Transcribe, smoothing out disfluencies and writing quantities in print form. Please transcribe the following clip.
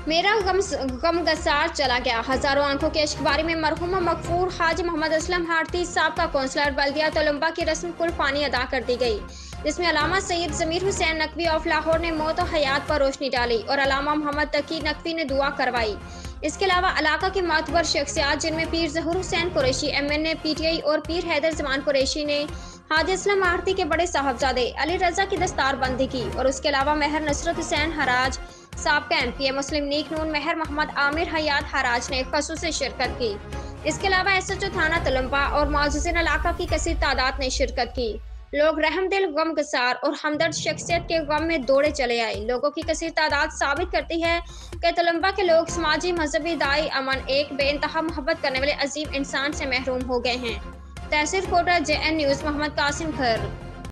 मेरा गम गसार चला गया। हजारों आंखों की अश्कबारी में मरहूम मकफूर हाजी मोहम्मद असलम हारती साबका कौंसलर बल्दिया तलुम्बा की रस्म कुल पानी अदा कर दी गई, जिसमें अलामा सैयद जमीर हुसैन नकवी ऑफ लाहौर ने मौत और हयात पर रोशनी डाली और अलामा मोहम्मद तकी नकवी ने दुआ करवाई। इसके अलावा इलाका के मातबर शख्सियात जिनमें पीर जहूर हुसैन कुरैशी MNA PTI और पीर हैदर जमान कुरैशी ने हाजी असलम आरती के बड़े साहबजादे अली रजा की दस्तार बंदी की और उसके अलावा महर नसरत हुसैन हराज, साबका MPA मुस्लिम लीग नून महर मोहम्मद आमिर हयात हराज ने खसूसी शिरकत की। इसके अलावा SHO थाना तलम्बा और मौजूदा इलाका की कसीर तादाद ने शिरकत की। लोग रहमदिल, गमगसार और हमदर्द शख्सियत के गम में दौड़े चले आए। लोगों की कसीर तादाद साबित करती है कि तलम्बा के लोग समाजी, मजहबी, दाई, अमन, एक बेइंतहा मोहब्बत करने वाले अजीम इंसान से महरूम हो गए हैं। तहसील कोटा JN न्यूज़ मोहम्मद कासिम खर।